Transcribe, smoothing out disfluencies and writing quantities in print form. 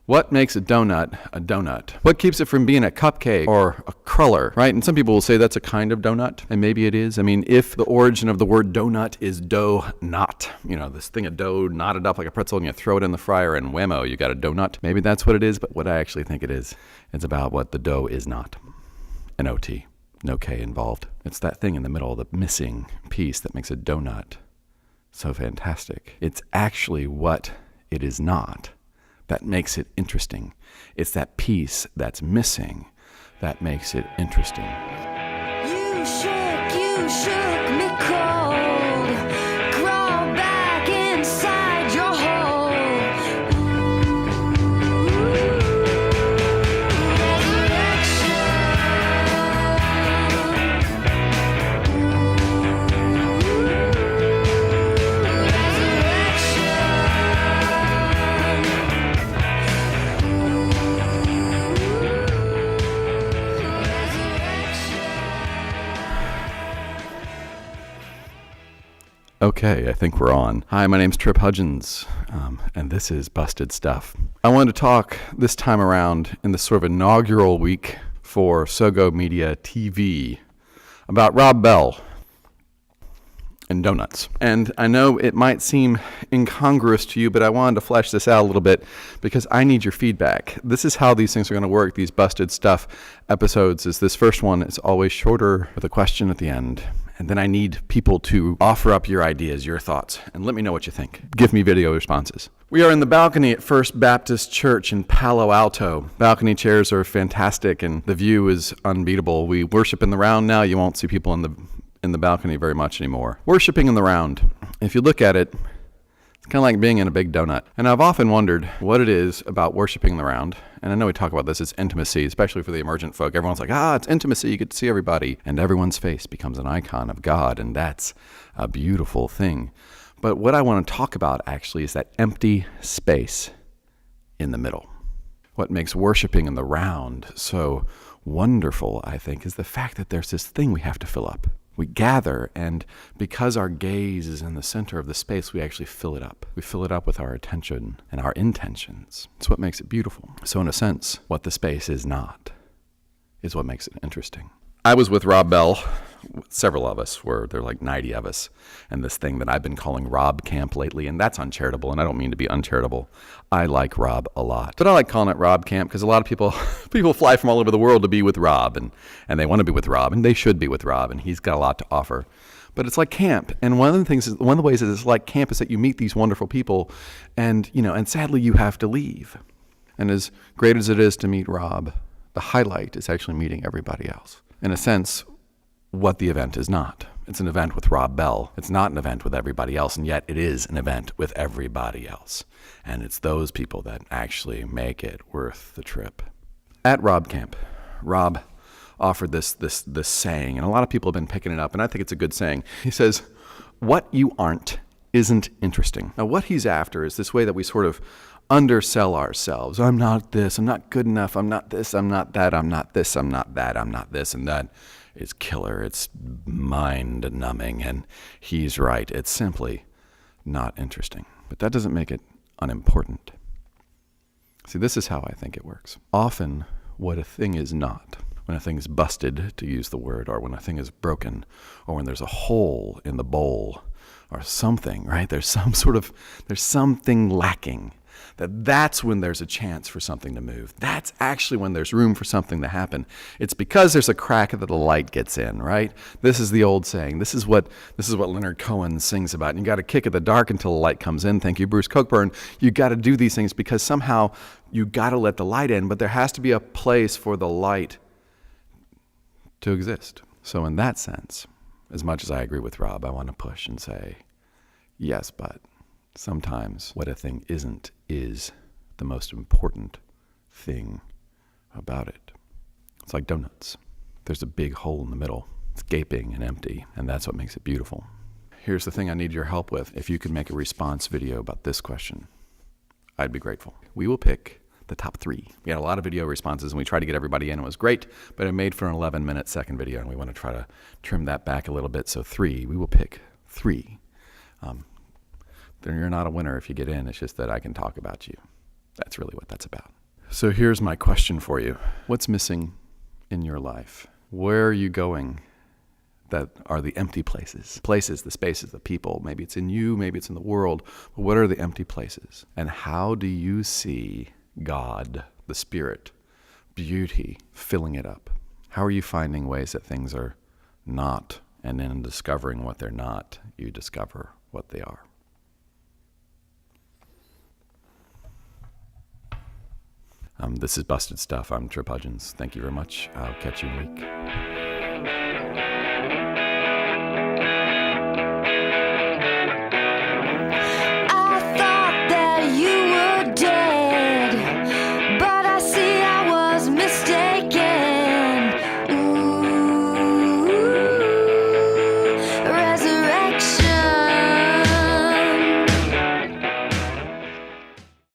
What makes a donut a donut? What keeps it from being a cupcake or a cruller, right? And some people will say that's a kind of donut, and maybe it is. I mean, if the origin of the word donut is dough knot, this thing of dough knotted up like a pretzel and you throw it in the fryer and whammo, you got a donut. Maybe that's what it is, but what I actually think it is, it's about what the dough is not. An OT, no K involved. It's that thing in the middle, the missing piece that makes a donut so fantastic. It's actually what it is not that makes it interesting. It's that piece that's missing that makes it interesting. You shook me cold. Crawl back inside your hole. Okay, I think we're on. Hi, my name's Tripp Hudgins, and this is Busted Stuff. I wanted to talk this time around in this sort of inaugural week for Sogo Media TV about Rob Bell and donuts. And I know it might seem incongruous to you, but I wanted to flesh this out a little bit because I need your feedback. This is how these things are going to work, these Busted Stuff episodes. Is this first one is always shorter with a question at the end. And then I need people to offer up your ideas, your thoughts, and let me know what you think. Give me video responses. We are in the balcony at First Baptist Church in Palo Alto. Balcony chairs are fantastic, and the view is unbeatable. We worship in the round now. You won't see people in the balcony very much anymore. Worshiping in the round. If you look at it, it's kind of like being in a big donut. And I've often wondered what it is about worshiping in the round. And I know we talk about this, it's intimacy, especially for the emergent folk. Everyone's like, it's intimacy, you get to see everybody. And everyone's face becomes an icon of God, and that's a beautiful thing. But what I want to talk about actually is that empty space in the middle. What makes worshiping in the round so wonderful, I think, is the fact that there's this thing we have to fill up. We gather, and because our gaze is in the center of the space, we actually fill it up. We fill it up with our attention and our intentions. It's what makes it beautiful. So in a sense, what the space is not is what makes it interesting. I was with Rob Bell. Several of us were. There are like 90 of us. And this thing that I've been calling Rob Camp lately, and that's uncharitable, and I don't mean to be uncharitable. I like Rob a lot. But I like calling it Rob Camp because a lot of people fly from all over the world to be with Rob, and they want to be with Rob, and they should be with Rob, and he's got a lot to offer. But it's like camp, and one of the ways that it's like camp is that you meet these wonderful people, and sadly you have to leave. And as great as it is to meet Rob, the highlight is actually meeting everybody else. In a sense, what the event is not. It's an event with Rob Bell. It's not an event with everybody else, and yet it is an event with everybody else. And it's those people that actually make it worth the trip. At Rob Camp, Rob offered this saying, and a lot of people have been picking it up, and I think it's a good saying. He says, "What you aren't isn't interesting." Now, what he's after is this way that we sort of undersell ourselves. I'm not this, I'm not good enough, I'm not this, I'm not that, I'm not this, I'm not that, I'm not this, and that is killer. It's mind-numbing, and he's right. It's simply not interesting. But that doesn't make it unimportant. See, this is how I think it works. Often, what a thing is not, when a thing is busted, to use the word, or when a thing is broken, or when there's a hole in the bowl, or something, right? There's something lacking. That's when there's a chance for something to move. That's actually when there's room for something to happen. It's because there's a crack that the light gets in, right? This is the old saying. This is what Leonard Cohen sings about. And you got to kick at the dark until the light comes in. Thank you, Bruce Cockburn. You got to do these things because somehow you got to let the light in, but there has to be a place for the light to exist. So in that sense, as much as I agree with Rob, I want to push and say, yes, but sometimes what a thing isn't is the most important thing about it. It's like donuts. There's a big hole in the middle. It's gaping and empty, and that's what makes it beautiful. Here's the thing I need your help with. If you could make a response video about this question, I'd be grateful. We will pick the top 3. We had a lot of video responses, and we tried to get everybody in. It was great, but it made for an 11-minute second video, and we want to try to trim that back a little bit. So 3, we will pick 3. Then you're not a winner if you get in. It's just that I can talk about you. That's really what that's about. So here's my question for you. What's missing in your life? Where are you going that are the empty places? Places, the spaces, the people. Maybe it's in you, maybe it's in the world. But what are the empty places? And how do you see God, the Spirit, beauty, filling it up? How are you finding ways that things are not, and in discovering what they're not, you discover what they are? This is Busted Stuff. I'm Tripp Hudgins. Thank you very much. I'll catch you in a week.